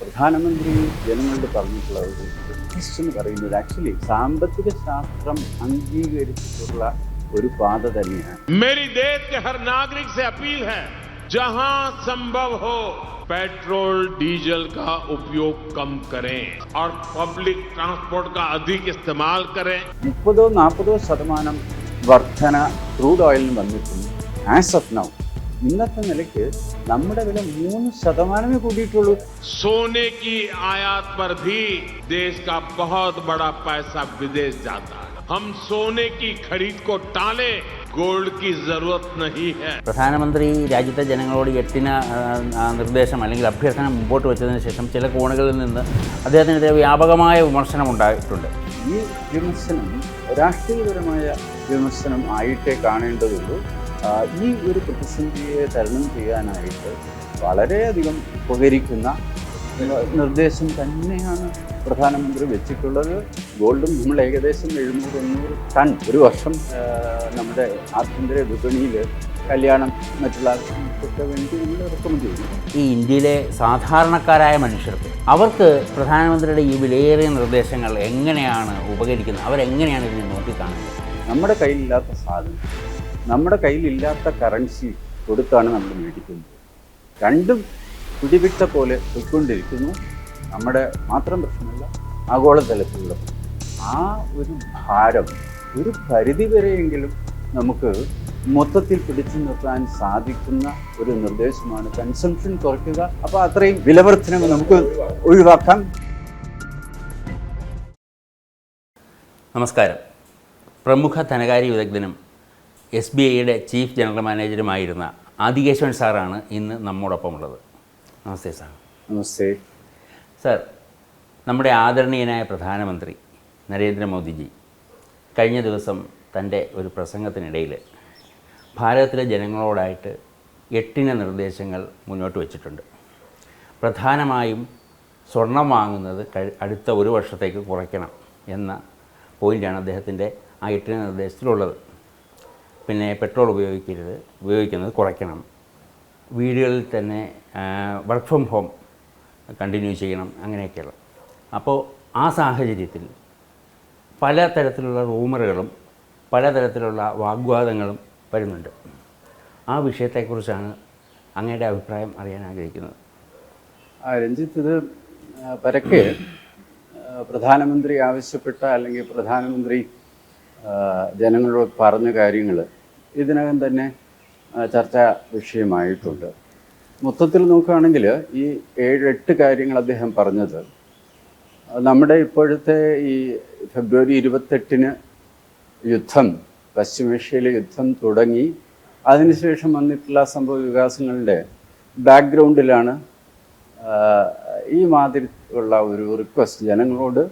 പ്രധാനമന്ത്രി ജനങ്ങളോട് പറഞ്ഞിട്ടുള്ള ഒരു റിക്വസ്റ്റ് എന്ന് പറയുന്നത് ആക്ച്വലി സാമ്പത്തിക ശാസ്ത്രം അംഗീകരിച്ചിട്ടുള്ള ഒരു പാത തന്നെയാണ്. मेरी देश के हर नागरिक से अपील है, जहां संभव हो पेट्रोल डीजल का उपयोग कम करें और पब्लिक ट्रांसपोर्ट का अधिक इस्तेमाल करें. 30-40% വർധന ക്രൂഡ് ഓയിലിന് വന്നിട്ടുണ്ട്. ആസ് ഓഫ് നൗ ഇന്നത്തെ നിലയ്ക്ക് നമ്മുടെ വില 3% കൂടിയിട്ടുള്ളൂ. सोने की आयात पर भी देश का बहुत बड़ा पैसा विदेश जाता है. हम सोने की खरीद को टालें, गोल्ड की जरूरत नहीं है. പ്രധാനമന്ത്രി രാജ്യത്തെ ജനങ്ങളോട് 8 നിർദ്ദേശം അല്ലെങ്കിൽ അഭ്യർത്ഥന മുമ്പോട്ട് വെച്ചതിന് ശേഷം ചില കോണുകളിൽ നിന്ന് അദ്ദേഹത്തിനെതിരെ വ്യാപകമായ വിമർശനം ഉണ്ടായിട്ടുണ്ട്. ഈ വിമർശനം രാഷ്ട്രീയപരമായ വിമർശനം ആയിട്ടേ കാണേണ്ടതുള്ളൂ. ഈ ഒരു പ്രതിസന്ധിയെ തരണം ചെയ്യാനായിട്ട് വളരെയധികം ഉപകരിക്കുന്ന നിർദ്ദേശം തന്നെയാണ് പ്രധാനമന്ത്രി വെച്ചിട്ടുള്ളത്. ഗോൾഡും നമ്മൾ ഏകദേശം 700-800 ടൺ ഒരു വർഷം നമ്മുടെ ആഭ്യന്തര വിപണിയിൽ കല്യാണം മറ്റുള്ള ആവശ്യങ്ങൾക്കൊക്കെ വേണ്ടി നമ്മൾ റെക്കമെൻഡ് ചെയ്യുന്നു. ഈ ഇന്ത്യയിലെ സാധാരണക്കാരായ മനുഷ്യർക്ക് അവർക്ക് പ്രധാനമന്ത്രിയുടെ ഈ വിലയേറിയ നിർദ്ദേശങ്ങൾ എങ്ങനെയാണ് ഉപകരിക്കുന്നത്, അവരെങ്ങനെയാണ് ഇതിനെ നോക്കിക്കാണുന്നത്? നമ്മുടെ കയ്യിലില്ലാത്ത സാധനം, നമ്മുടെ കയ്യിലില്ലാത്ത കറൻസി കൊടുത്താണ് നമ്മൾ മേടിക്കുന്നത്. രണ്ടും പിടിവിട്ട പോലെ പോയിക്കൊണ്ടിരിക്കുന്നു. നമ്മുടെ മാത്രം പ്രശ്നമല്ല, ആഗോളതലത്തിലുള്ള ആ ഒരു ഭാരം ഒരു പരിധിവരെയെങ്കിലും നമുക്ക് മൊത്തത്തിൽ പിടിച്ചു നിർത്താൻ സാധിക്കുന്ന ഒരു നിർദ്ദേശമാണ് കൺസംഷൻ കുറയ്ക്കുക. അപ്പോൾ അത്രയും വിലവർദ്ധനവ് നമുക്ക് ഒഴിവാക്കാം. നമസ്കാരം. പ്രമുഖ ധനകാര്യ വിദഗ്ധനും SBIയുടെ ചീഫ് ജനറൽ മാനേജറുമായിരുന്ന ആദികേശവൻ സാറാണ് ഇന്ന് നമ്മോടൊപ്പമുള്ളത്. നമസ്തേ സാർ. നമസ്തേ സാർ. നമ്മുടെ ആദരണീയനായ പ്രധാനമന്ത്രി നരേന്ദ്രമോദിജി കഴിഞ്ഞ ദിവസം തൻ്റെ ഒരു പ്രസംഗത്തിനിടയിൽ ഭാരതത്തിലെ ജനങ്ങളോടായിട്ട് 8 നിർദ്ദേശങ്ങൾ മുന്നോട്ട് വച്ചിട്ടുണ്ട്. പ്രധാനമായും സ്വർണം വാങ്ങുന്നത് അടുത്ത ഒരു വർഷത്തേക്ക് കുറയ്ക്കണം എന്ന പോയിൻ്റാണ് അദ്ദേഹത്തിൻ്റെ ആ 8 നിർദ്ദേശത്തിലുള്ളത്. പിന്നെ പെട്രോൾ ഉപയോഗിക്കുന്നത് കുറയ്ക്കണം, വീടുകളിൽ തന്നെ വർക്ക് ഫ്രം ഹോം കണ്ടിന്യൂ ചെയ്യണം, അങ്ങനെയൊക്കെയുള്ള. അപ്പോൾ ആ സാഹചര്യത്തിൽ പലതരത്തിലുള്ള റൂമറുകളും പലതരത്തിലുള്ള വാഗ്വാദങ്ങളും വരുന്നുണ്ട്. ആ വിഷയത്തെക്കുറിച്ചാണ് അങ്ങയുടെ അഭിപ്രായം അറിയാൻ ആഗ്രഹിക്കുന്നത്. രഞ്ജിത്ത്, ഇത് പരക്കെ പ്രധാനമന്ത്രി ആവശ്യപ്പെട്ട അല്ലെങ്കിൽ പ്രധാനമന്ത്രി ജനങ്ങളോട് പറഞ്ഞ കാര്യങ്ങൾ ഇതിനകം തന്നെ ചർച്ചാ വിഷയമായിട്ടുണ്ട്. മൊത്തത്തിൽ നോക്കുകയാണെങ്കിൽ ഈ 7-8 കാര്യങ്ങൾ അദ്ദേഹം പറഞ്ഞത് നമ്മുടെ ഇപ്പോഴത്തെ ഈ ഫെബ്രുവരി 28-ന് യുദ്ധം, പശ്ചിമേഷ്യയിലെ യുദ്ധം തുടങ്ങി അതിനുശേഷം വന്നിട്ടുള്ള സംഭവ വികാസങ്ങളുടെ ബാക്ക്ഗ്രൗണ്ടിലാണ് ഈ മാതിരി ഉള്ള ഒരു റിക്വസ്റ്റ് ജനങ്ങളോട്.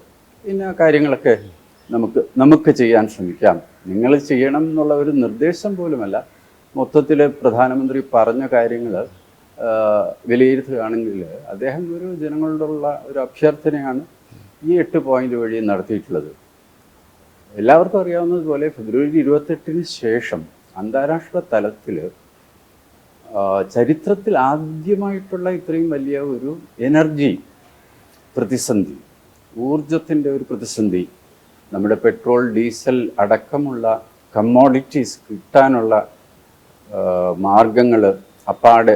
ഇന്ന കാര്യങ്ങളൊക്കെ നമുക്ക് ചെയ്യാൻ ശ്രമിക്കാം, നിങ്ങൾ ചെയ്യണം എന്നുള്ള ഒരു നിർദ്ദേശം പോലുമല്ല. മൊത്തത്തിൽ പ്രധാനമന്ത്രി പറഞ്ഞ കാര്യങ്ങൾ വിലയിരുത്തുകയാണെങ്കിൽ അദ്ദേഹം ഒരു ജനങ്ങളോടുള്ള ഒരു അഭ്യർത്ഥനയാണ് ഈ 8 പോയിന്റ് വഴി നടത്തിയിട്ടുള്ളത്. എല്ലാവർക്കും അറിയാവുന്നതുപോലെ ഫെബ്രുവരി 28-ന് ശേഷം അന്താരാഷ്ട്ര തലത്തിൽ ചരിത്രത്തിൽ ആദ്യമായിട്ടുള്ള ഇത്രയും വലിയ ഒരു എനർജി പ്രതിസന്ധി, ഊർജത്തിൻ്റെ ഒരു പ്രതിസന്ധി, നമ്മുടെ പെട്രോൾ ഡീസൽ അടക്കമുള്ള കമ്മോഡിറ്റീസ് കിട്ടാനുള്ള മാർഗങ്ങൾ അപ്പാടെ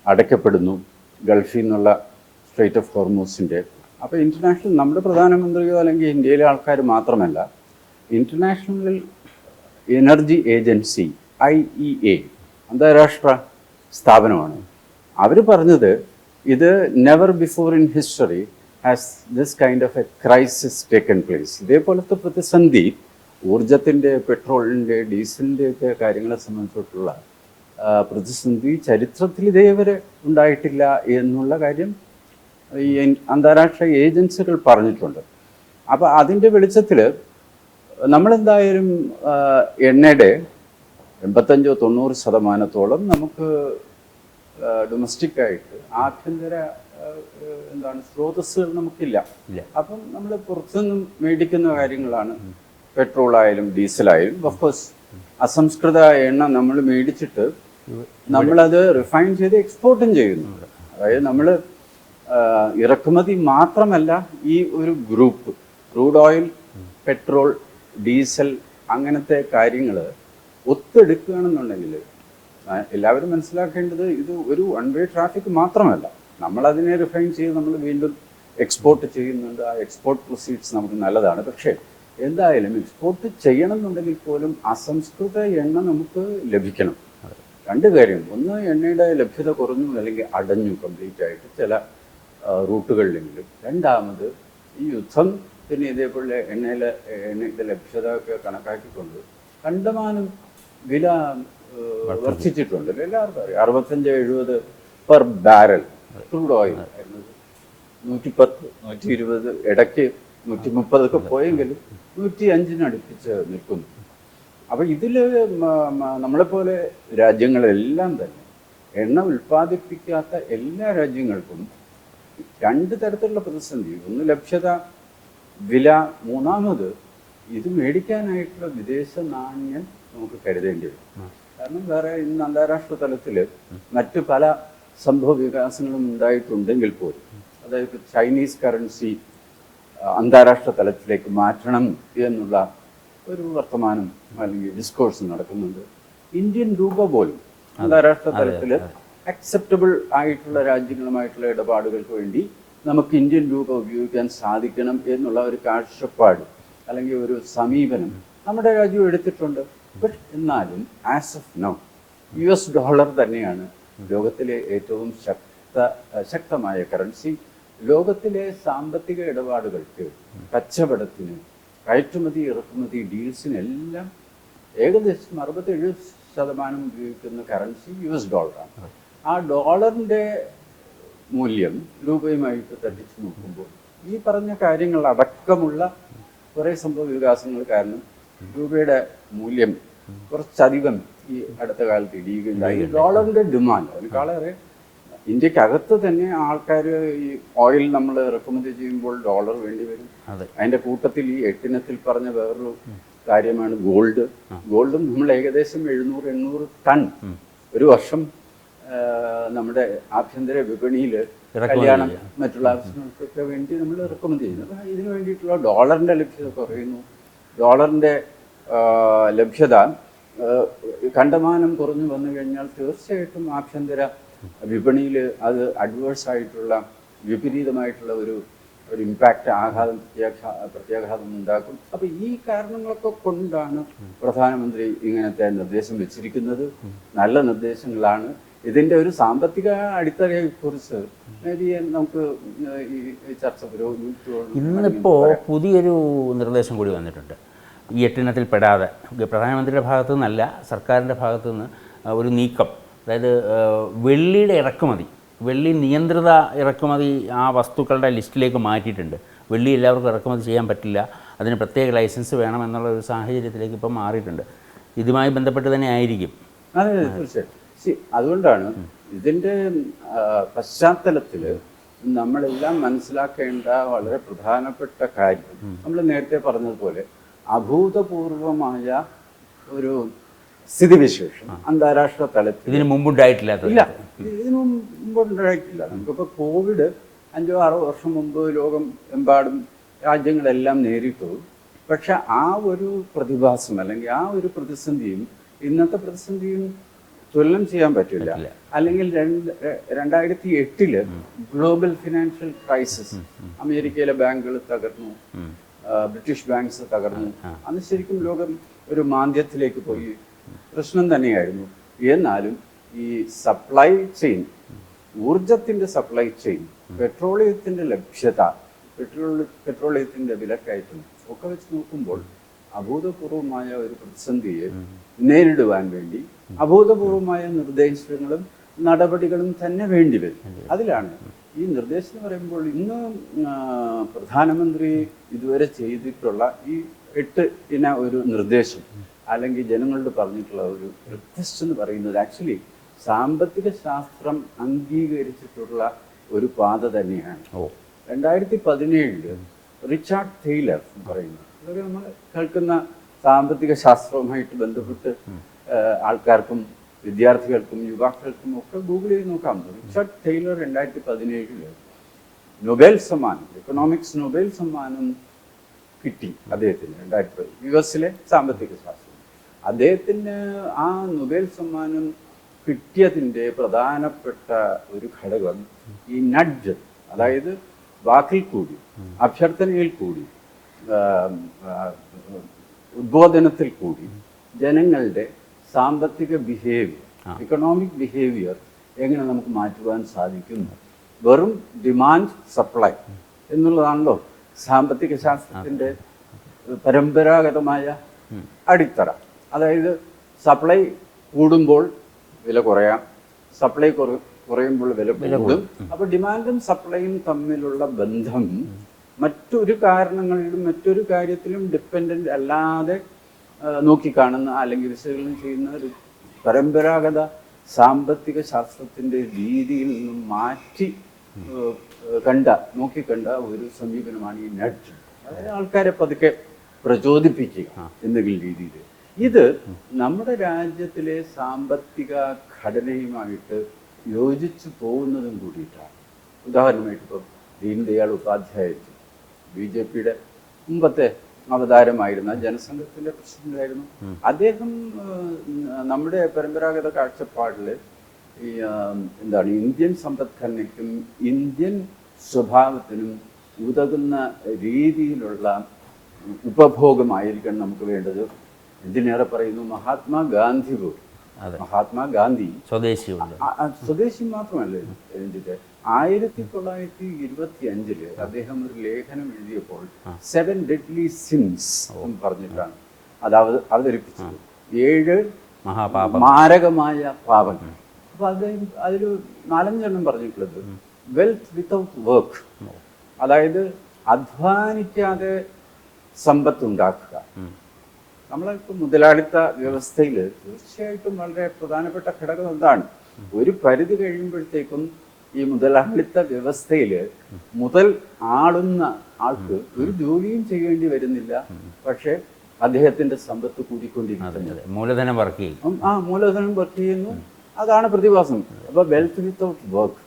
അടയ്ക്കപ്പെടുന്നു ഗൾഫിൽ നിന്നുള്ള സ്ട്രെയിറ്റ് ഓഫ് ഹോർമൂസിൻ്റെ. അപ്പോൾ ഇൻ്റർനാഷണൽ നമ്മുടെ പ്രധാനമന്ത്രിയോ അല്ലെങ്കിൽ ഇന്ത്യയിലെ ആൾക്കാർ മാത്രമല്ല, ഇൻ്റർനാഷണൽ എനർജി ഏജൻസി IEA അന്താരാഷ്ട്ര സ്ഥാപനമാണ്. അവർ പറഞ്ഞത് ഇത് never before in history has this kind of A crisis taken place. ഇതേപോലത്തെ പ്രതിസന്ധി ഊർജത്തിൻ്റെ, പെട്രോളിൻ്റെ, ഡീസലിൻ്റെ ഒക്കെ കാര്യങ്ങളെ സംബന്ധിച്ചിട്ടുള്ള പ്രതിസന്ധി ചരിത്രത്തിൽ ഇതേവരെ ഉണ്ടായിട്ടില്ല എന്നുള്ള കാര്യം ഈ അന്താരാഷ്ട്ര ഏജൻസികൾ പറഞ്ഞിട്ടുണ്ട്. അപ്പോൾ അതിൻ്റെ വെളിച്ചത്തിൽ നമ്മളെന്തായാലും എണ്ണയുടെ 85-90% നമുക്ക് ഡൊമസ്റ്റിക്കായിട്ട് ആഭ്യന്തര സ്രോതസ്സുകൾ നമുക്കില്ല. അപ്പം നമ്മൾ പുറത്തുനിന്നും മേടിക്കുന്ന കാര്യങ്ങളാണ് പെട്രോളായാലും ഡീസലായാലും. ഓഫ്കോഴ്സ് അസംസ്കൃത എണ്ണ നമ്മൾ മേടിച്ചിട്ട് നമ്മളത് റിഫൈൻ ചെയ്ത് എക്സ്പോർട്ടും ചെയ്യുന്നുണ്ട്. അതായത് നമ്മൾ ഇറക്കുമതി മാത്രമല്ല, ഈ ഒരു group crude oil, petrol, diesel അങ്ങനത്തെ കാര്യങ്ങൾ ഒത്തെടുക്കുകയാണെന്നുണ്ടെങ്കിൽ എല്ലാവരും മനസ്സിലാക്കേണ്ടത് ഇത് ഒരു വൺ വേ ട്രാഫിക് മാത്രമല്ല. നമ്മളതിനെ റിഫൈൻ ചെയ്ത് നമ്മൾ വീണ്ടും എക്സ്പോർട്ട് ചെയ്യുന്നുണ്ട്. ആ എക്സ്പോർട്ട് പ്രൊസീഡ്സ് നമുക്ക് നല്ലതാണ്. പക്ഷേ എന്തായാലും എക്സ്പോർട്ട് ചെയ്യണമെന്നുണ്ടെങ്കിൽ പോലും അസംസ്കൃത എണ്ണ നമുക്ക് ലഭിക്കണം. രണ്ട് കാര്യം: ഒന്ന്, എണ്ണയുടെ ലഭ്യത കുറഞ്ഞു അല്ലെങ്കിൽ അടഞ്ഞു കംപ്ലീറ്റ് ആയിട്ട് ചില റൂട്ടുകളിലെങ്കിലും. രണ്ടാമത്, ഈ യുദ്ധം പിന്നെ ഇതേപോലെ എണ്ണയുടെ ലഭ്യത ഒക്കെ കണക്കാക്കിക്കൊണ്ട് കണ്ടമാനം വില വർദ്ധിച്ചിട്ടുണ്ട്. എല്ലാവർക്കും അറിയാം. 65-70 പെർ ബാരൽ ക്രൂഡ് ഓയിൽ ആയിരുന്നത് 110, 120, ഇടയ്ക്ക് 130 ഒക്കെ പോയെങ്കിലും 105 അടുപ്പിച്ച് നിൽക്കുന്നു. അപ്പോൾ ഇതിൽ നമ്മളെപ്പോലെ രാജ്യങ്ങളെല്ലാം തന്നെ എണ്ണ ഉൽപ്പാദിപ്പിക്കാത്ത എല്ലാ രാജ്യങ്ങൾക്കും രണ്ട് തരത്തിലുള്ള പ്രതിസന്ധി: ഒന്ന് ലഭ്യത, വില; മൂന്നാമത് ഇത് മേടിക്കാനായിട്ടുള്ള വിദേശ നാണ്യം നമുക്ക് കരുതേണ്ടി വരും. കാരണം വേറെ ഇന്ന് അന്താരാഷ്ട്ര തലത്തിൽ മറ്റ് പല സംഭവ വികാസങ്ങളും ഉണ്ടായിട്ടുണ്ടെങ്കിൽ പോലും, അതായത് ചൈനീസ് കറൻസി അന്താരാഷ്ട്ര തലത്തിലേക്ക് മാറ്റണം എന്നുള്ള ഒരു വർത്തമാനം അല്ലെങ്കിൽ ഡിസ്കോഴ്സ് നടക്കുന്നുണ്ട്. ഇന്ത്യൻ രൂപ പോലും അന്താരാഷ്ട്ര തലത്തിൽ അക്സെപ്റ്റബിൾ ആയിട്ടുള്ള രാജ്യങ്ങളുമായിട്ടുള്ള ഇടപാടുകൾക്ക് വേണ്ടി നമുക്ക് ഇന്ത്യൻ രൂപ ഉപയോഗിക്കാൻ സാധിക്കണം എന്നുള്ള ഒരു കാഴ്ചപ്പാട് അല്ലെങ്കിൽ ഒരു സമീപനം നമ്മുടെ രാജ്യം എടുത്തിട്ടുണ്ട്. ബട്ട് എന്നാലും as of now US dollar തന്നെയാണ് ലോകത്തിലെ ഏറ്റവും ശക്തമായ കറൻസി. ലോകത്തിലെ സാമ്പത്തിക ഇടപാടുകൾക്ക്, കച്ചവടത്തിന്, കയറ്റുമതി ഇറക്കുമതി ഡീൽസിനെല്ലാം ഏകദേശം 60-70% ഉപയോഗിക്കുന്ന കറൻസി US ഡോളറാണ്. ആ ഡോളറിൻ്റെ മൂല്യം രൂപയുമായിട്ട് തട്ടിച്ചു നോക്കുമ്പോൾ ഈ പറഞ്ഞ കാര്യങ്ങൾ അടക്കമുള്ള കുറേ സംഭവ വികാസങ്ങൾ കാരണം രൂപയുടെ മൂല്യം കുറച്ചധികം ഈ അടുത്ത കാലത്ത് ഇടിയുകയുണ്ടായി. ഡോളറിൻ്റെ ഡിമാൻഡ് അതിനേക്കാളേറെ ഇന്ത്യക്കകത്ത് തന്നെ ആൾക്കാർ ഈ ഓയിൽ നമ്മൾ ഇറക്കുമതി ചെയ്യുമ്പോൾ ഡോളർ വേണ്ടി വരും. അതിൻ്റെ കൂട്ടത്തിൽ ഈ 8 പറഞ്ഞ വേറൊരു കാര്യമാണ് ഗോൾഡ്. ഗോൾഡും നമ്മൾ ഏകദേശം 700-800 ടൺ ഒരു വർഷം നമ്മുടെ ആഭ്യന്തര വിപണിയിൽ കല്യാണം മറ്റുള്ള ആവശ്യങ്ങൾക്കൊക്കെ വേണ്ടി നമ്മൾ ഇറക്കുമതി ചെയ്യുന്നു. അപ്പം ഇതിനു വേണ്ടിയിട്ടുള്ള ഡോളറിൻ്റെ ലഭ്യത കുറയുന്നു. ഡോളറിൻ്റെ ലഭ്യത കണ്ടമാനം കുറഞ്ഞു വന്നു കഴിഞ്ഞാൽ തീർച്ചയായിട്ടും ആഭ്യന്തര വിപണിയിൽ അത് അഡ്വേഴ്സായിട്ടുള്ള വിപരീതമായിട്ടുള്ള ഒരു ഇമ്പാക്റ്റ്, പ്രത്യാഘാതം ഉണ്ടാക്കും. അപ്പോൾ ഈ കാരണങ്ങളൊക്കെ കൊണ്ടാണ് പ്രധാനമന്ത്രി ഇങ്ങനത്തെ നിർദ്ദേശം വെച്ചിരിക്കുന്നത്. നല്ല നിർദ്ദേശങ്ങളാണ്. ഇതിൻ്റെ ഒരു സാമ്പത്തിക അടിത്തറയെക്കുറിച്ച് നമുക്ക് ഈ ചർച്ച പുരോഗമിച്ചു. ഇന്നിപ്പോൾ പുതിയൊരു നിർദ്ദേശം കൂടി വന്നിട്ടുണ്ട്. ഈ 8 പെടാതെ പ്രധാനമന്ത്രിയുടെ ഭാഗത്തു നിന്നല്ല, സർക്കാരിൻ്റെ ഭാഗത്തു നിന്ന് ഒരു നീക്കം. അതായത് വെള്ളിയുടെ ഇറക്കുമതി, വെള്ളി നിയന്ത്രിത ഇറക്കുമതി ആ വസ്തുക്കളുടെ ലിസ്റ്റിലേക്ക് മാറ്റിയിട്ടുണ്ട്. വെള്ളി എല്ലാവർക്കും ഇറക്കുമതി ചെയ്യാൻ പറ്റില്ല, അതിന് പ്രത്യേക ലൈസൻസ് വേണം എന്നുള്ള ഒരു സാഹചര്യത്തിലേക്ക് ഇപ്പം മാറിയിട്ടുണ്ട്. ഇതുമായി ബന്ധപ്പെട്ട് തന്നെ ആയിരിക്കും. അതെ, തീർച്ചയായും. അതുകൊണ്ടാണ് ഇതിൻ്റെ പശ്ചാത്തലത്തിൽ നമ്മളെല്ലാം മനസ്സിലാക്കേണ്ട വളരെ പ്രധാനപ്പെട്ട കാര്യം, നമ്മൾ നേരത്തെ പറഞ്ഞതുപോലെ അഭൂതപൂർവമായ ഒരു സ്ഥിതിവിശേഷം അന്താരാഷ്ട്ര തലത്തിൽ ഇതിന് മുമ്പുണ്ടായിട്ടില്ല. ഇതിനു മുമ്പുണ്ടായിട്ടില്ല. നമുക്കിപ്പോൾ കോവിഡ് 5-6 വർഷം മുമ്പ് ലോകം എമ്പാടും രാജ്യങ്ങളെല്ലാം നേരിട്ടു. പക്ഷെ ആ ഒരു പ്രതിഭാസം അല്ലെങ്കിൽ ആ ഒരു പ്രതിസന്ധിയും ഇന്നത്തെ പ്രതിസന്ധിയും തുലനം ചെയ്യാൻ പറ്റില്ല. അല്ലെങ്കിൽ 2008 ഗ്ലോബൽ ഫിനാൻഷ്യൽ ക്രൈസിസ്, അമേരിക്കയിലെ ബാങ്കുകൾ തകർന്നു, ബ്രിട്ടീഷ് ബാങ്ക്സ് തകർന്നു. അന്ന് ശരിക്കും ലോകം ഒരു മാന്ദ്യത്തിലേക്ക് പോയി. പ്രശ്നം തന്നെയായിരുന്നു. എന്നാലും ഈ സപ്ലൈ ചെയിൻ, ഊർജത്തിൻ്റെ സപ്ലൈ ചെയിൻ, പെട്രോളിയത്തിൻ്റെ ലഭ്യത, പെട്രോളിയത്തിൻ്റെ വിലക്കയറ്റം ഒക്കെ വെച്ച് നോക്കുമ്പോൾ അഭൂതപൂർവമായ ഒരു പ്രതിസന്ധിയെ നേരിടുവാൻ വേണ്ടി അഭൂതപൂർവമായ നിർദ്ദേശങ്ങളും നടപടികളും തന്നെ വേണ്ടി വരും. അതിലാണ് ഈ നിർദ്ദേശം എന്ന് പറയുമ്പോൾ ഇന്ന് പ്രധാനമന്ത്രി ഇതുവരെ ചെയ്തിട്ടുള്ള ഈ 8 ഒരു നിർദ്ദേശം അല്ലെങ്കിൽ ജനങ്ങളോട് പറഞ്ഞിട്ടുള്ള ഒരു റിക്വസ്റ്റ് എന്ന് പറയുന്നത് ആക്ച്വലി സാമ്പത്തിക ശാസ്ത്രം അംഗീകരിച്ചിട്ടുള്ള ഒരു പാത തന്നെയാണ്. 2017 റിച്ചാർഡ് തെയ്ലർ എന്ന് പറയുന്നത്, അതൊക്കെ നമ്മൾ കേൾക്കുന്ന സാമ്പത്തിക ശാസ്ത്രവുമായിട്ട് ബന്ധപ്പെട്ട് ആൾക്കാർക്കും വിദ്യാർത്ഥികൾക്കും യുവാക്കൾക്കും ഒക്കെ ഗൂഗിൾ ചെയ്ത് നോക്കാം. റിച്ചാർഡ് തെയ്ലർ 2017 നൊബേൽ സമ്മാനം, എക്കണോമിക്സ് നൊബേൽ സമ്മാനം കിട്ടി അദ്ദേഹത്തിന് 2010 US-ലെ സാമ്പത്തിക ശാസ്ത്രം. അദ്ദേഹത്തിന് ആ നൊബേൽ സമ്മാനം കിട്ടിയതിൻ്റെ പ്രധാനപ്പെട്ട ഒരു ഘടകം ഈ നഡ്ജ്, അതായത് വാക്കിൽ കൂടി, അഭ്യർത്ഥനയിൽ കൂടി, ഉദ്ബോധനത്തിൽ കൂടി ജനങ്ങളുടെ സാമ്പത്തിക ബിഹേവിയർ, ഇക്കണോമിക് ബിഹേവിയർ എങ്ങനെ നമുക്ക് മാറ്റുവാൻ സാധിക്കുന്നു. വെറും ഡിമാൻഡ് സപ്ലൈ എന്നുള്ളതാണല്ലോ സാമ്പത്തിക ശാസ്ത്രത്തിൻ്റെ പരമ്പരാഗതമായ അടിത്തറ. അതായത് സപ്ലൈ കൂടുമ്പോൾ വില കുറയാം, സപ്ലൈ കുറയുമ്പോൾ വില കൂടും. അപ്പോൾ ഡിമാൻഡും സപ്ലൈയും തമ്മിലുള്ള ബന്ധം മറ്റൊരു കാരണങ്ങളിലും മറ്റൊരു കാര്യത്തിലും ഡിപ്പെൻഡൻ്റ് അല്ലാതെ നോക്കിക്കാണുന്ന അല്ലെങ്കിൽ വിശകലനം ചെയ്യുന്ന ഒരു പരമ്പരാഗത സാമ്പത്തിക ശാസ്ത്രത്തിൻ്റെ രീതിയിൽ നിന്നും മാറ്റി നോക്കിക്കണ്ട ഒരു സമീപനമാണ് ഈ നഡ്ജ്. അതായത് ആൾക്കാരെ പതുക്കെ പ്രചോദിപ്പിക്കുക എന്തെങ്കിലും രീതിയിൽ. ഇത് നമ്മുടെ രാജ്യത്തിലെ സാമ്പത്തിക ഘടനയുമായിട്ട് യോജിച്ചു പോകുന്നതും കൂടിയിട്ടാണ്. ഉദാഹരണമായിട്ട് ഇപ്പോൾ ദീൻദയാൾ ഉപാധ്യായജി BJP-യുടെ മുമ്പത്തെ അവതാരമായിരുന്ന ജനസംഘത്തിൻ്റെ പ്രസിഡന്റായിരുന്നു. അദ്ദേഹം നമ്മുടെ പരമ്പരാഗത കാഴ്ചപ്പാടിൽ ഈ എന്താണ് ഇന്ത്യൻ സമ്പദ്ഘടനയ്ക്കും ഇന്ത്യൻ സ്വഭാവത്തിനും ഉതകുന്ന രീതിയിലുള്ള ഉപഭോഗമായിരിക്കണം നമുക്ക് വേണ്ടത്. എന്തിനേറെ പറയുന്നു, മഹാത്മാഗാന്ധി പോലും, മഹാത്മാഗാന്ധി സ്വദേശി മാത്രമല്ല രഞ്ജിത്ത്, 1925 അദ്ദേഹം ഒരു ലേഖനം എഴുതിയപ്പോൾ 7 deadly sins എന്ന് പറഞ്ഞിട്ടാണ് അത് അവതരിപ്പിച്ചത്. 7 മാരകമായ പാപങ്ങൾ. അപ്പൊ അദ്ദേഹം അതിൽ 4 പറഞ്ഞിട്ടുള്ളത് വെൽത്ത് വിത്തൗട്ട് വർക്ക്, അതായത് അധ്വാനിക്കാതെ സമ്പത്ത് ഉണ്ടാക്കുക. നമ്മളിപ്പോൾ മുതലാളിത്ത വ്യവസ്ഥയിൽ തീർച്ചയായിട്ടും വളരെ പ്രധാനപ്പെട്ട ഘടകം എന്താണ്, ഒരു പരിധി കഴിയുമ്പോഴത്തേക്കും ഈ മുതലാളിത്ത വ്യവസ്ഥയിൽ മുതൽ ആളുന്ന ആൾക്ക് ഒരു ജോലിയും ചെയ്യേണ്ടി വരുന്നില്ല, പക്ഷെ അദ്ദേഹത്തിന്റെ സമ്പത്ത് കൂടിക്കൊണ്ടിരിക്കുന്നത്, മൂലധനം വർക്ക് ചെയ്യും. മൂലധനം വർക്ക് ചെയ്യുന്നു, അതാണ് പ്രതിഭാസം. അപ്പൊ വെൽത്ത് വിത്തൗട്ട് വർക്ക്.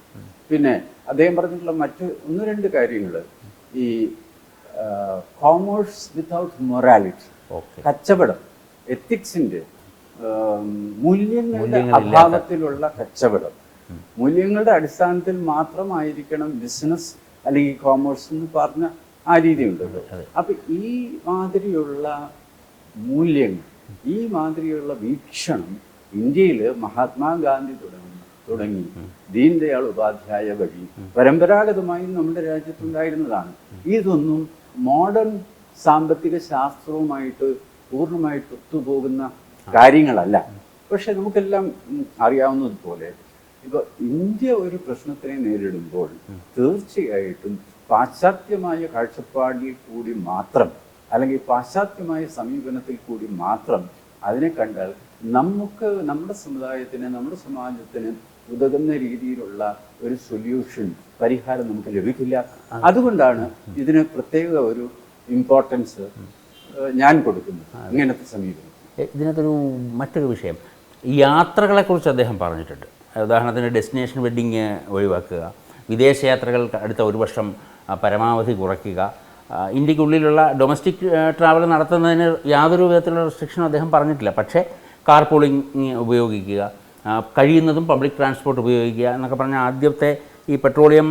പിന്നെ അദ്ദേഹം പറഞ്ഞിട്ടുള്ള മറ്റ് 1-2 കാര്യങ്ങൾ, ഈ കോമേഴ്സ് വിത്തൗട്ട് മൊറാലിറ്റി, കച്ചവടം, എത്തിക്സിന്റെ മൂല്യങ്ങളുടെ അഭാവത്തിലുള്ള കച്ചവടം, മൂല്യങ്ങളുടെ അടിസ്ഥാനത്തിൽ മാത്രമായിരിക്കണം ബിസിനസ് അല്ലെങ്കിൽ കോമേഴ്സ് എന്ന് പറഞ്ഞ ആ രീതിയുണ്ടല്ലോ. അപ്പൊ ഈ മാതിരിയുള്ള മൂല്യങ്ങൾ, ഈ മാതിരിയുള്ള വീക്ഷണം ഇന്ത്യയിൽ മഹാത്മാഗാന്ധി തുടങ്ങി ദീൻദയാൾ ഉപാധ്യായ വഴി പരമ്പരാഗതമായും നമ്മുടെ രാജ്യത്തുണ്ടായിരുന്നതാണ്. ഇതൊന്നും മോഡേൺ സാമ്പത്തിക ശാസ്ത്രവുമായിട്ട് പൂർണ്ണമായിട്ട് ഒത്തുപോകുന്ന കാര്യങ്ങളല്ല. പക്ഷെ നമുക്കെല്ലാം അറിയാവുന്നതുപോലെ ഇപ്പോൾ ഇന്ത്യ ഒരു പ്രശ്നത്തിനെ നേരിടുമ്പോൾ തീർച്ചയായിട്ടും പാശ്ചാത്യമായ കാഴ്ചപ്പാടിൽ കൂടി മാത്രം, അല്ലെങ്കിൽ പാശ്ചാത്യമായ സമീപനത്തിൽ കൂടി മാത്രം അതിനെ കണ്ടാൽ നമുക്ക് നമ്മുടെ സമുദായത്തിന്, നമ്മുടെ സമാജത്തിന് ഉതകുന്ന രീതിയിലുള്ള ഒരു സൊല്യൂഷൻ, പരിഹാരം നമുക്ക് ലഭിക്കില്ല. അതുകൊണ്ടാണ് ഇതിന് പ്രത്യേക ഒരു ഇമ്പോർട്ടൻസ് ഞാൻ കൊടുക്കുന്നത്, ഇങ്ങനത്തെ സമീപനം. ഇതിനകത്തൊരു മറ്റൊരു വിഷയം, യാത്രകളെക്കുറിച്ച് അദ്ദേഹം പറഞ്ഞിട്ടുണ്ട്. ഉദാഹരണത്തിന് ഡെസ്റ്റിനേഷൻ വെഡ്ഡിങ് ഒഴിവാക്കുക, വിദേശയാത്രകൾ അടുത്ത 1 വർഷം പരമാവധി കുറയ്ക്കുക, ഇന്ത്യക്കുള്ളിലുള്ള ഡൊമസ്റ്റിക് ട്രാവൽ നടത്തുന്നതിന് യാതൊരു വിധത്തിലുള്ള റെസ്ട്രിക്ഷനും അദ്ദേഹം പറഞ്ഞിട്ടില്ല. പക്ഷേ കാർ പൂളിംഗ് ഉപയോഗിക്കുക, കഴിയുന്നതും പബ്ലിക് ട്രാൻസ്പോർട്ട് ഉപയോഗിക്കുക എന്നൊക്കെ പറഞ്ഞാൽ ആദ്യത്തെ ഈ പെട്രോളിയം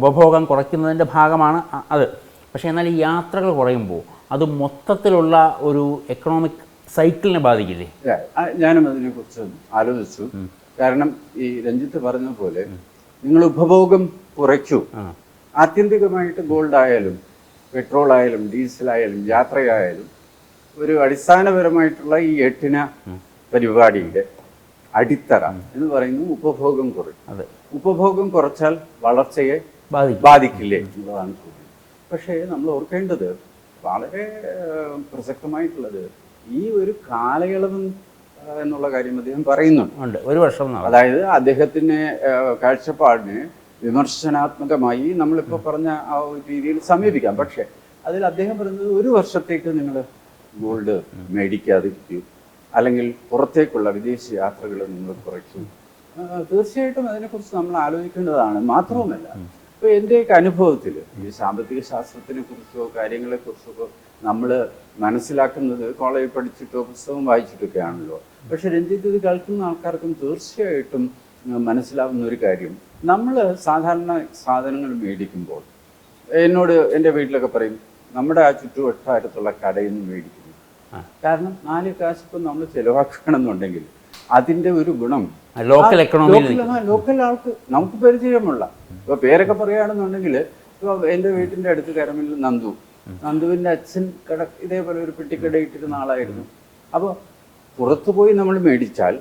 ഉപഭോഗം കുറയ്ക്കുന്നതിൻ്റെ ഭാഗമാണ് അത്. പക്ഷേ എന്നാൽ ഈ യാത്രകൾ കുറയുമ്പോൾ അത് മൊത്തത്തിലുള്ള ഒരു എക്കണോമിക് സൈക്കിളിനെ ബാധിക്കില്ലേ? ഞാനും അതിനെക്കുറിച്ച് ആലോചിച്ചു. കാരണം ഈ രഞ്ജിത്ത് പറഞ്ഞ പോലെ നിങ്ങൾ ഉപഭോഗം കുറയ്ക്കൂ, ആത്യന്തികമായിട്ട് ഗോൾഡ് ആയാലും പെട്രോൾ ആയാലും ഡീസൽ ആയാലും യാത്രയായാലും ഒരു അടിസ്ഥാനപരമായിട്ടുള്ള ഈ 8 പരിപാടിയുടെ അടിത്തറ എന്ന് പറയുന്നത് ഉപഭോഗം കുറയും. ഉപഭോഗം കുറച്ചാൽ വളർച്ചയെ ബാധിക്കില്ലേ എന്നുള്ളതാണ് ചോദ്യം. പക്ഷേ നമ്മൾ ഓർക്കേണ്ടത് വളരെ പ്രസക്തമായിട്ടുള്ളത് ഈ ഒരു കാലയളവ് എന്നുള്ള കാര്യം അദ്ദേഹം പറയുന്നുണ്ട്. 1 വർഷം, അതായത് അദ്ദേഹത്തിന്റെ കാഴ്ചപ്പാടിന് വിമർശനാത്മകമായി നമ്മളിപ്പോൾ പറഞ്ഞ ആ ഒരു രീതിയിൽ സമീപിക്കാം. പക്ഷെ അതിൽ അദ്ദേഹം പറയുന്നത് 1 വർഷത്തേക്ക് നിങ്ങൾ ഗോൾഡ് മേടിക്കാതിരിക്കൂ, അല്ലെങ്കിൽ പുറത്തേക്കുള്ള വിദേശ യാത്രകൾ നിങ്ങൾ കുറയ്ക്കൂ. തീർച്ചയായിട്ടും അതിനെക്കുറിച്ച് നമ്മൾ ആലോചിക്കേണ്ടതാണ്. മാത്രവുമല്ല ഇപ്പോൾ എൻ്റെയൊക്കെ അനുഭവത്തിൽ ഈ സാമ്പത്തിക ശാസ്ത്രത്തിനെ കുറിച്ചോ കാര്യങ്ങളെക്കുറിച്ചോ നമ്മൾ മനസ്സിലാക്കുന്നത് കോളേജിൽ പഠിച്ചിട്ടോ പുസ്തകം വായിച്ചിട്ടൊക്കെ ആണല്ലോ. പക്ഷെ രഞ്ജിത്ത് ഇത് കേൾക്കുന്ന ആൾക്കാർക്കും തീർച്ചയായിട്ടും മനസ്സിലാവുന്ന ഒരു കാര്യം, നമ്മൾ സാധാരണ സാധനങ്ങൾ മേടിക്കുമ്പോൾ എന്നോട് എൻ്റെ വീട്ടിലൊക്കെ പറയും നമ്മുടെ ആ ചുറ്റുവട്ടാരത്തുള്ള കടയിൽ നിന്ന് മേടിക്കുന്നു. കാരണം 4 കാശ് ഇപ്പം നമ്മൾ ചിലവാക്കണമെന്നുണ്ടെങ്കിൽ അതിൻ്റെ ഒരു ഗുണം ലോക്കൽ എക്കണോമിയിൽ ലോക്കൽ ആൾക്ക് നമുക്ക് പരിചയമുള്ള, ഇപ്പോൾ പേരൊക്കെ പറയുകയാണെന്നുണ്ടെങ്കിൽ ഇപ്പോൾ എൻ്റെ വീട്ടിൻ്റെ അടുത്ത് കരമിൽ നന്ദുവിൻ്റെ അച്ഛൻ ഇതേപോലെ ഒരു പെട്ടിക്കട ഇട്ടിരുന്ന ആളായിരുന്നു. അപ്പോൾ പുറത്തു പോയി നമ്മൾ മേടിച്ചാൽ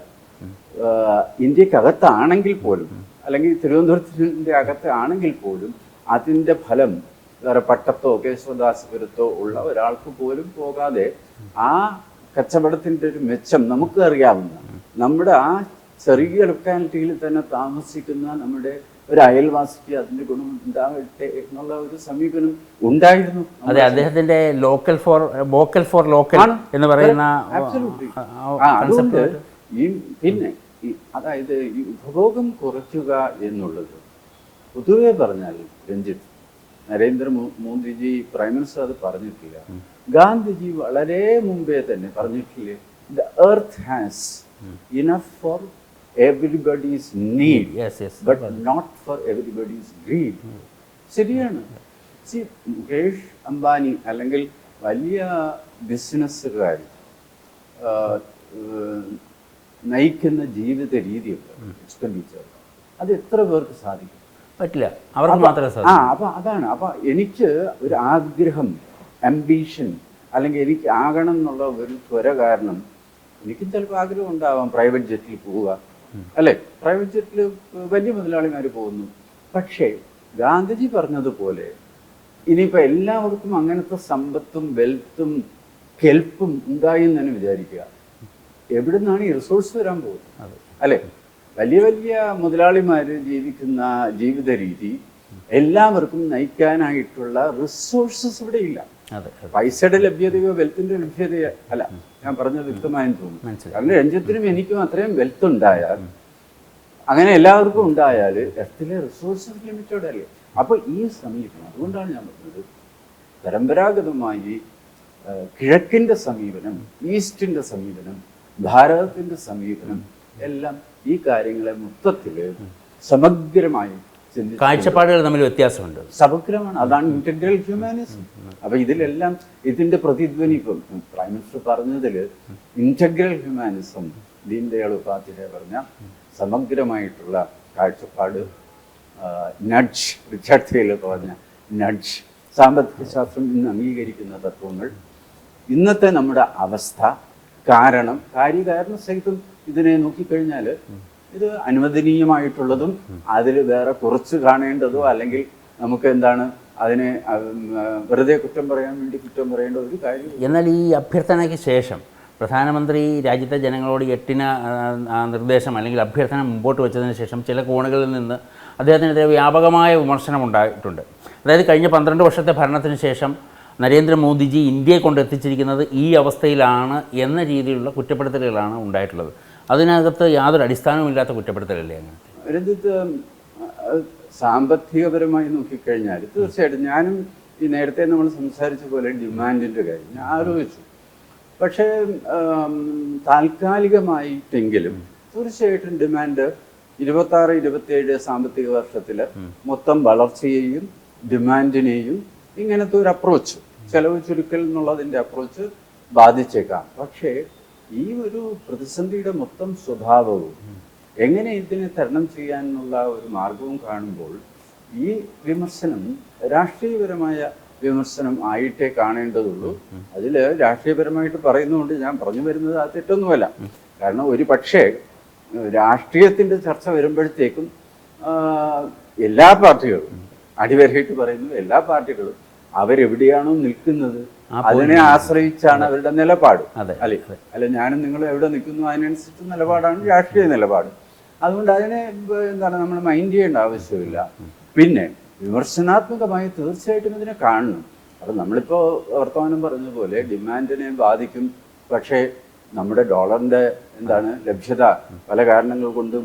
ഇന്ത്യക്കകത്താണെങ്കിൽ പോലും അല്ലെങ്കിൽ തിരുവനന്തപുരത്തിൻ്റെ അകത്താണെങ്കിൽ പോലും അതിൻ്റെ ഫലം വേറെ പട്ടത്തോ കേശവദാസപുരത്തോ ഉള്ള ഒരാൾക്ക് പോലും പോകാതെ ആ കച്ചവടത്തിൻ്റെ ഒരു മെച്ചം നമുക്ക് അറിയാവുന്ന നമ്മുടെ ആ ചെറിയ ലൊക്കാലിറ്റിയിൽ തന്നെ താമസിക്കുന്ന നമ്മുടെ ഒരു അയൽവാസിക്ക് അതിൻ്റെ ഗുണം ഉണ്ടാകട്ടെ എന്നുള്ള ഒരു സമീപനം ഉണ്ടായിരുന്നു. അതെ, അദ്ദേഹത്തിന്റെ വോക്കൽ ഫോർ ലോക്കൽ എന്ന് പറയുന്ന അതുകൊണ്ട് പിന്നെ അതായത് ഈ ഉപഭോഗം കുറയ്ക്കുക എന്നുള്ളത് പൊതുവെ പറഞ്ഞാൽ രഞ്ജിത്ത്, നരേന്ദ്രമോദിജി പ്രൈം മിനിസ്റ്റർ അത് പറഞ്ഞിട്ടില്ല, ഗാന്ധിജി വളരെ മുമ്പേ തന്നെ പറഞ്ഞിട്ടില്ലേ, the earth has enough for everybody's need, yes, but not for everybody's greed. ശരിയാണ്. മുകേഷ് അംബാനി അല്ലെങ്കിൽ വലിയ ബിസിനസ്സുകാർ നയിക്കുന്ന ജീവിത രീതിയുണ്ട്, എക്സ്പെൻഡിച്ചർ, അത് എത്ര പേർക്ക് സാധിക്കും? പറ്റില്ല, അവർക്ക് മാത്രമേ സാധിക്കൂ. അപ്പൊ അതാണ്. അപ്പൊ എനിക്ക് ഒരു ആഗ്രഹം, അംബീഷൻ, അല്ലെങ്കിൽ എനിക്ക് ആകണം എന്നുള്ള ഒരു ത്വര കാരണം എനിക്കും ചിലപ്പോൾ ആഗ്രഹം ഉണ്ടാവാം പ്രൈവറ്റ് ജെറ്റിൽ പോവുക, അല്ലേ? പ്രൈവറ്റ് ജെറ്റിൽ വലിയ മുതലാളിമാർ പോകുന്നു. പക്ഷേ ഗാന്ധിജി പറഞ്ഞതുപോലെ ഇനിയിപ്പോൾ എല്ലാവർക്കും അങ്ങനത്തെ സമ്പത്തും വെൽത്തും കെൽപ്പും ഉണ്ടായി എന്ന് തന്നെ വിചാരിക്കുക. എവിടെ നിന്നാണ് ഈ റിസോഴ്സ് വരാൻ പോകുന്നത്? അല്ലേ? വലിയ വലിയ മുതലാളിമാർ ജീവിക്കുന്ന ജീവിത രീതി എല്ലാവർക്കും നയിക്കാനായിട്ടുള്ള റിസോഴ്സസ് ഇവിടെ ഇല്ല. പൈസയുടെ ലഭ്യതയോ വെൽത്തിന്റെ ലഭ്യതയോ അല്ല, ഞാൻ പറഞ്ഞത് വ്യക്തമായെന്ന് തോന്നുന്നു. കാരണം രഞ്ജിത്തിനും എനിക്കും അത്രയും വെൽത്ത് ഉണ്ടായാൽ, അങ്ങനെ എല്ലാവർക്കും ഉണ്ടായാൽ എർത്തിലെ റിസോഴ്സസ് ലിമിറ്റഡ് അല്ലേ? അപ്പോൾ ഈ സമീപനം, അതുകൊണ്ടാണ് ഞാൻ പറഞ്ഞത് പരമ്പരാഗതമായി കിഴക്കിൻ്റെ സമീപനം, ഈസ്റ്റിൻ്റെ സമീപനം, ഭാരതത്തിൻ്റെ സമീപനം എല്ലാം ഈ കാര്യങ്ങളെ മൊത്തത്തിൽ സമഗ്രമായി കാഴ്ചപ്പാടുകൾ തമ്മിൽ വ്യത്യാസമുണ്ട്, സമഗ്രമാണ്. അതാണ് ഇന്റഗ്രൽ ഹ്യൂമാനിസം. അപ്പൊ ഇതിലെല്ലാം ഇതിന്റെ പ്രതിധ്വനി ഇപ്പം പ്രൈം മിനിസ്റ്റർ പറഞ്ഞതിൽ ഇന്റഗ്രൽ ഹ്യൂമാനിസം, ദീൻ ദയാൾ ഉപാധ്യായ പറഞ്ഞ സമഗ്രമായിട്ടുള്ള കാഴ്ചപ്പാട്, നഡ്ജ്, റിച്ചാർഡ് ടൈലർ പറഞ്ഞ നഡ്ജ്, സാമ്പത്തിക ശാസ്ത്രം ഇന്ന് അംഗീകരിക്കുന്ന തത്വങ്ങൾ, ഇന്നത്തെ നമ്മുടെ അവസ്ഥ, കാരണം കാര്യകാരണ സഹിതം ഇതിനെ നോക്കിക്കഴിഞ്ഞാൽ ഇത് അനുവദനീയമായിട്ടുള്ളതും അതിൽ വേറെ കുറച്ച് കാണേണ്ടതോ അല്ലെങ്കിൽ നമുക്ക് എന്താണ് അതിനെ വെറുതെ കുറ്റം പറയാൻ വേണ്ടി കുറ്റം പറയേണ്ട ഒരു കാര്യം. എന്നാൽ ഈ അഭ്യർത്ഥനയ്ക്ക് ശേഷം പ്രധാനമന്ത്രി രാജ്യത്തെ ജനങ്ങളോട് 8 നിർദ്ദേശം അല്ലെങ്കിൽ അഭ്യർത്ഥന മുമ്പോട്ട് വെച്ചതിന് ശേഷം ചില കോണുകളിൽ നിന്ന് അദ്ദേഹത്തിനെതിരെ വ്യാപകമായ വിമർശനം ഉണ്ടായിട്ടുണ്ട്. അതായത് കഴിഞ്ഞ 12 വർഷത്തെ ഭരണത്തിന് ശേഷം നരേന്ദ്രമോദിജി ഇന്ത്യയെ കൊണ്ടെത്തിച്ചിരിക്കുന്നത് ഈ അവസ്ഥയിലാണ് എന്ന രീതിയിലുള്ള കുറ്റപ്പെടുത്തലുകളാണ് ഉണ്ടായിട്ടുള്ളത്. അതിനകത്ത് യാതൊരു അടിസ്ഥാനവുമില്ലാത്ത കുറ്റപ്പെടുത്തലല്ലേ അങ്ങനത്തെ? രഞ്ജിത്ത്, സാമ്പത്തികപരമായി നോക്കിക്കഴിഞ്ഞാൽ തീർച്ചയായിട്ടും ഞാനും ഈ നേരത്തെ നമ്മൾ സംസാരിച്ച പോലെ ഡിമാൻഡിൻ്റെ കാര്യം ഞാൻ ആലോചിച്ചു. പക്ഷേ താൽക്കാലികമായിട്ടെങ്കിലും തീർച്ചയായിട്ടും ഡിമാൻഡ് 26-27 സാമ്പത്തിക വർഷത്തിൽ മൊത്തം വളർച്ചയെയും ഡിമാൻഡിനെയും ഇങ്ങനത്തെ ഒരു അപ്രോച്ച്, ചെലവ് ചുരുക്കൽ എന്നുള്ളതിൻ്റെ അപ്രോച്ച് ബാധിച്ചേക്കാം. പക്ഷേ ഈ ഒരു പ്രതിസന്ധിയുടെ മൊത്തം സ്വഭാവവും എങ്ങനെ ഇതിനെ തരണം ചെയ്യാനുള്ള ഒരു മാർഗവും കാണുമ്പോൾ ഈ വിമർശനം രാഷ്ട്രീയപരമായ വിമർശനം ആയിട്ടേ കാണേണ്ടതുള്ളൂ. അതിൽ രാഷ്ട്രീയപരമായിട്ട് പറയുന്നതുകൊണ്ട് ഞാൻ പറഞ്ഞു വരുന്നത് അത് തെറ്റൊന്നുമല്ല. കാരണം ഒരു പക്ഷേ രാഷ്ട്രീയത്തിൻ്റെ ചർച്ച വരുമ്പോഴത്തേക്കും എല്ലാ പാർട്ടികളും, അടിവരയിട്ട് പറയുന്നു, എല്ലാ പാർട്ടികളും അവരെവിടെയാണോ നിൽക്കുന്നത് അതിനെ ആശ്രയിച്ചാണ് അവരുടെ നിലപാട്. അല്ല ഞാനും നിങ്ങളും എവിടെ നിൽക്കുന്നു അതിനനുസരിച്ച് നിലപാടാണ് രാഷ്ട്രീയ നിലപാട്. അതുകൊണ്ട് അതിനെ എന്താണ് നമ്മൾ മൈൻഡ് ചെയ്യേണ്ട ആവശ്യമില്ല. പിന്നെ വിമർശനാത്മകമായി തീർച്ചയായിട്ടും ഇതിനെ കാണണം. അപ്പം നമ്മളിപ്പോൾ വർത്തമാനം പറഞ്ഞതുപോലെ ഡിമാൻഡിനെ ബാധിക്കും. പക്ഷേ നമ്മുടെ ഡോളറിൻ്റെ എന്താണ് ലഭ്യത പല കാരണങ്ങൾ കൊണ്ടും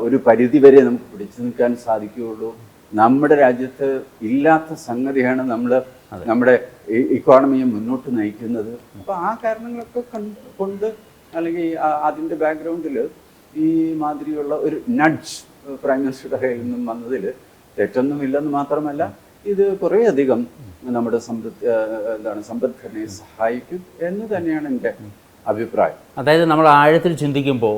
ഒരു പരിധി വരെ നമുക്ക് പിടിച്ചു നിൽക്കാൻ സാധിക്കുകയുള്ളൂ. നമ്മുടെ രാജ്യത്ത് ഇല്ലാത്ത സംഗതിയാണ് നമ്മുടെ ഇക്കോണമിയെ മുന്നോട്ട് നയിക്കുന്നത്. അപ്പോൾ ആ കാരണങ്ങളൊക്കെ കൊണ്ട് അല്ലെങ്കിൽ അതിൻ്റെ ബാക്ക്ഗ്രൗണ്ടിൽ ഈ മാതിരിയുള്ള ഒരു നഡ്ജ് പ്രൈം മിനിസ്റ്ററുടെ കയ്യിൽ നിന്നും വന്നതിൽ തെറ്റൊന്നുമില്ലെന്ന് മാത്രമല്ല ഇത് കുറേയധികം നമ്മുടെ സമ്പദ്ഘടനയെ സഹായിക്കും എന്ന് തന്നെയാണ് എൻ്റെ അഭിപ്രായം. അതായത് നമ്മൾ ആഴത്തിൽ ചിന്തിക്കുമ്പോൾ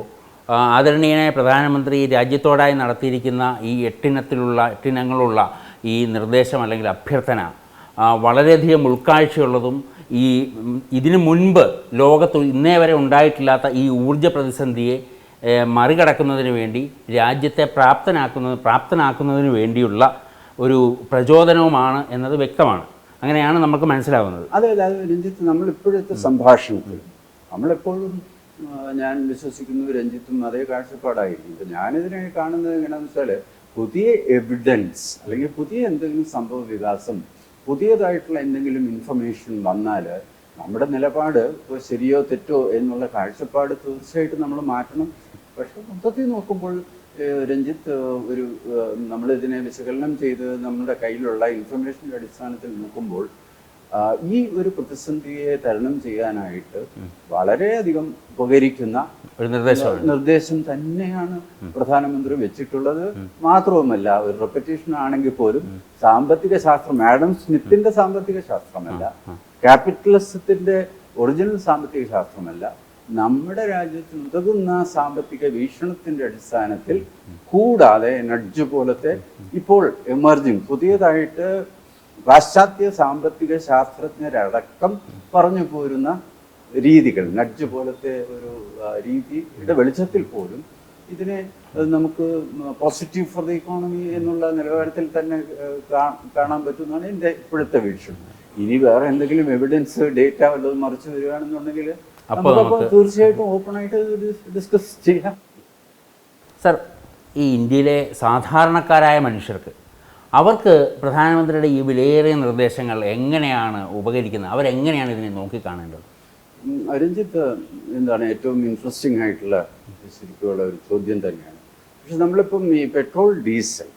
ആദരണീയനായ പ്രധാനമന്ത്രി രാജ്യത്തോടായി നടത്തിയിരിക്കുന്ന ഈ എട്ടിനങ്ങളുള്ള ഈ നിർദ്ദേശം അല്ലെങ്കിൽ അഭ്യർത്ഥന വളരെയധികം ഉൾക്കാഴ്ചയുള്ളതും ഇതിനു മുൻപ് ലോകത്ത് ഇന്നേ വരെ ഉണ്ടായിട്ടില്ലാത്ത ഈ ഊർജ്ജ പ്രതിസന്ധിയെ മറികടക്കുന്നതിന് വേണ്ടി രാജ്യത്തെ പ്രാപ്തനാക്കുന്നതിന് വേണ്ടിയുള്ള ഒരു പ്രചോദനവുമാണ് എന്നത് വ്യക്തമാണ്. അങ്ങനെയാണ് നമുക്ക് മനസ്സിലാവുന്നത്. അതെ രഞ്ജിത്ത്, നമ്മളിപ്പോഴത്തെ സംഭാഷണത്തിൽ നമ്മളെപ്പോഴും ഞാൻ വിശ്വസിക്കുന്നു രഞ്ജിത്തും അതേ കാഴ്ചപ്പാടായിരിക്കും. ഇപ്പം ഞാനിതിനെ കാണുന്നത് എങ്ങനെയാണെന്ന് വെച്ചാൽ പുതിയ എവിഡൻസ് അല്ലെങ്കിൽ പുതിയ എന്തെങ്കിലും സംഭവ വികാസം, പുതിയതായിട്ടുള്ള എന്തെങ്കിലും ഇൻഫർമേഷൻ വന്നാൽ നമ്മുടെ നിലപാട് ഇപ്പോൾ ശരിയോ തെറ്റോ എന്നുള്ള കാഴ്ചപ്പാട് തീർച്ചയായിട്ടും നമ്മൾ മാറ്റണം. പക്ഷെ മൊത്തത്തിൽ നോക്കുമ്പോൾ രഞ്ജിത്ത്, നമ്മളിതിനെ വിശകലനം ചെയ്ത് നമ്മുടെ കയ്യിലുള്ള ഇൻഫർമേഷൻ്റെ അടിസ്ഥാനത്തിൽ നോക്കുമ്പോൾ ഈ ഒരു പ്രതിസന്ധിയെ തരണം ചെയ്യാനായിട്ട് വളരെയധികം ഉപകരിക്കുന്ന ഒരു നിർദ്ദേശം തന്നെയാണ് പ്രധാനമന്ത്രി വെച്ചിട്ടുള്ളത്. മാത്രവുമല്ല, ഒരു റെപ്പറ്റീഷൻ ആണെങ്കിൽ പോലും സാമ്പത്തിക ശാസ്ത്രം ആഡം സ്മിത്തിന്റെ സാമ്പത്തിക ശാസ്ത്രമല്ല, ക്യാപിറ്റലിസത്തിന്റെ ഒറിജിനൽ സാമ്പത്തിക ശാസ്ത്രമല്ല, നമ്മുടെ രാജ്യത്ത് ഉതകുന്ന സാമ്പത്തിക വീക്ഷണത്തിന്റെ അടിസ്ഥാനത്തിൽ കൂടാതെ നഡ്ജ് പോലത്തെ ഇപ്പോൾ എമർജിങ് പുതിയതായിട്ട് പാശ്ചാത്യ സാമ്പത്തിക ശാസ്ത്രജ്ഞരടക്കം പറഞ്ഞു പോരുന്ന രീതികൾ, നഡ്ജ് പോലത്തെ ഒരു രീതിയുടെ വെളിച്ചത്തിൽ പോലും ഇതിനെ നമുക്ക് പോസിറ്റീവ് ഫോർ ദ ഇക്കോണമി എന്നുള്ള നിലവാരത്തിൽ തന്നെ കാണാൻ പറ്റുന്നതാണ് എൻ്റെ ഇപ്പോഴത്തെ വീക്ഷണം. ഇനി വേറെ എന്തെങ്കിലും എവിഡൻസ് ഡേറ്റ വല്ലതും മറിച്ച് വരികയാണെന്നുണ്ടെങ്കിൽ നമുക്കപ്പോൾ തീർച്ചയായിട്ടും ഓപ്പണായിട്ട് ഡിസ്കസ് ചെയ്യാം. സർ, ഈ ഇന്ത്യയിലെ സാധാരണക്കാരായ മനുഷ്യർക്ക് അവർക്ക് പ്രധാനമന്ത്രിയുടെ ഈ വിലയേറിയ നിർദ്ദേശങ്ങൾ എങ്ങനെയാണ് ഉപകരിക്കുന്നത്? അവരെങ്ങനെയാണ് ഇതിനെ നോക്കിക്കാണേണ്ടത്? രഞ്ജിത്ത്, ഏറ്റവും ഇൻട്രസ്റ്റിംഗ് ആയിട്ടുള്ള ശരിക്കുള്ള ഒരു ചോദ്യം തന്നെയാണ്. പക്ഷെ നമ്മളിപ്പം ഈ പെട്രോൾ, ഡീസൽ,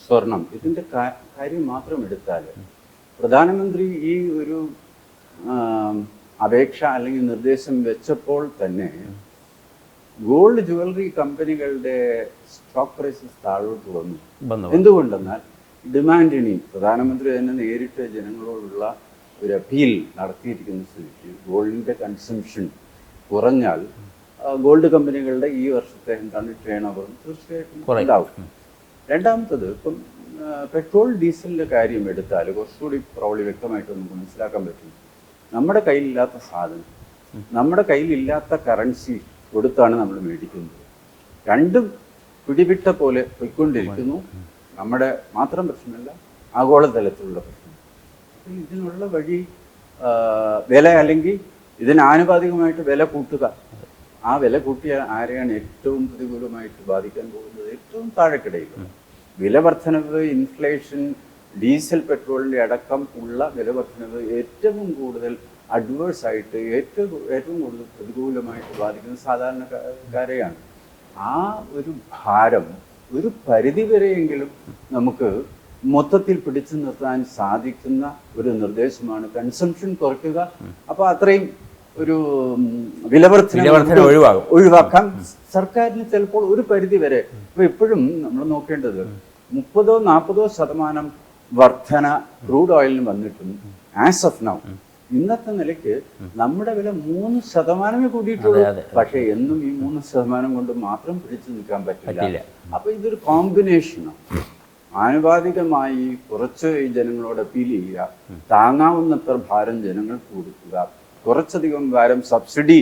സ്വർണം ഇതിൻ്റെ കാര്യം മാത്രം എടുത്താൽ പ്രധാനമന്ത്രി ഈ ഒരു അപേക്ഷ അല്ലെങ്കിൽ നിർദ്ദേശം വെച്ചപ്പോൾ തന്നെ ഗോൾഡ് ജുവലറി കമ്പനികളുടെ സ്റ്റോക്ക് പ്രൈസസ് താഴോട്ട് വന്നു. എന്തുകൊണ്ടെന്നാൽ ഡിമാൻഡിനി പ്രധാനമന്ത്രി തന്നെ നേരിട്ട് ജനങ്ങളോടുള്ള ഒരു അപ്പീൽ നടത്തിയിരിക്കുന്ന സ്ഥിതിക്ക് ഗോൾഡിൻ്റെ കൺസംഷൻ കുറഞ്ഞാൽ ഗോൾഡ് കമ്പനികളുടെ ഈ വർഷത്തെ ടേൺ ഓവറും തീർച്ചയായിട്ടും ഉണ്ടാവും. രണ്ടാമത്തത്, ഇപ്പം പെട്രോൾ ഡീസലിൻ്റെ കാര്യം എടുത്താൽ കുറച്ചുകൂടി പ്രോബ്ലി വ്യക്തമായിട്ട് നമുക്ക് മനസ്സിലാക്കാൻ പറ്റും. നമ്മുടെ കയ്യിലില്ലാത്ത സാധനം, നമ്മുടെ കയ്യിലില്ലാത്ത കറൻസി കൊടുത്താണ് നമ്മൾ മേടിക്കുന്നത്. രണ്ടും പിടിവിട്ട പോലെ പോയിക്കൊണ്ടിരിക്കുന്നു. നമ്മുടെ മാത്രം പ്രശ്നമല്ല, ആഗോളതലത്തിലുള്ള പ്രശ്നം. ഇതിനുള്ള വഴി വില, അല്ലെങ്കിൽ ഇതിന് ആനുപാതികമായിട്ട് വില കൂട്ടുക. ആ വില കൂട്ടിയ ആരെയാണ് ഏറ്റവും പ്രതികൂലമായിട്ട് ബാധിക്കാൻ പോകുന്നത്? ഏറ്റവും താഴെക്കിടയിൽ വില വർധനവ്, ഇൻഫ്ലേഷൻ, ഡീസൽ പെട്രോളിൻ്റെ അടക്കം ഉള്ള വില വർധനവ് ഏറ്റവും കൂടുതൽ അഡ്വേഴ്സായിട്ട് ഏറ്റവും കൂടുതൽ പ്രതികൂലമായിട്ട് ബാധിക്കുന്നത് സാധാരണക്കാരെയാണ്. ആ ഒരു ഭാരം ഒരു പരിധിവരെയെങ്കിലും നമുക്ക് മൊത്തത്തിൽ പിടിച്ചു നിർത്താൻ സാധിക്കുന്ന ഒരു നിർദ്ദേശമാണ് കൺസംഷൻ കുറയ്ക്കുക. അപ്പോൾ അത്രയും ഒരു വിലവർദ്ധന ഒഴിവാക്കാൻ സർക്കാരിന് ചിലപ്പോൾ ഒരു പരിധി വരെ. ഇപ്പോൾ ഇപ്പോഴും നമ്മൾ നോക്കേണ്ടത് 30-40% വർധന ക്രൂഡ് ഓയിലിന് വന്നിട്ടും ആസ് ഓഫ് നൗ ഇന്നത്തെ നിലയ്ക്ക് നമ്മുടെ വില 3% കൂടിയിട്ടുള്ളൂ. പക്ഷെ എന്നും ഈ 3% കൊണ്ട് മാത്രം പിടിച്ചു നിൽക്കാൻ പറ്റില്ല. അപ്പൊ ഇതൊരു കോമ്പിനേഷനാണ്. ആനുപാതികമായി കുറച്ച് ഈ ജനങ്ങളോട് അപ്പീൽ ചെയ്യുക, താങ്ങാവുന്നത്ര ഭാരം ജനങ്ങൾക്ക് കൊടുക്കുക, കുറച്ചധികം ഭാരം സബ്സിഡി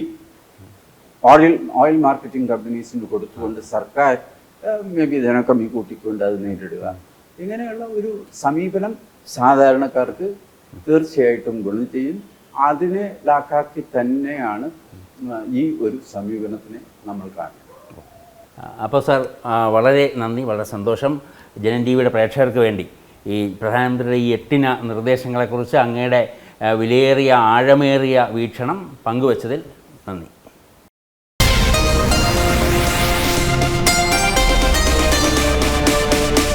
ഓയിൽ മാർക്കറ്റിംഗ് കമ്പനീസിന് കൊടുത്തുകൊണ്ട് സർക്കാർ മേ ബി ധനക്കമ്മി കൂട്ടിക്കൊണ്ട് അത് നേരിടുക. ഇങ്ങനെയുള്ള ഒരു സമീപനം സാധാരണക്കാർക്ക് തീർച്ചയായിട്ടും ഗുണം ചെയ്യും. അതിനെ ലാക്കാക്കി തന്നെയാണ് ഈ ഒരു സമീപനത്തിനെ നമ്മൾ കാണുന്നത്. അപ്പോൾ സാർ, വളരെ നന്ദി, വളരെ സന്തോഷം. ജനൻ ടി വിയുടെ പ്രേക്ഷകർക്ക് വേണ്ടി ഈ പ്രധാനമന്ത്രിയുടെ ഈ 8 നിർദ്ദേശങ്ങളെക്കുറിച്ച് അങ്ങയുടെ വിലയേറിയ ആഴമേറിയ വീക്ഷണം പങ്കുവച്ചതിൽ നന്ദി.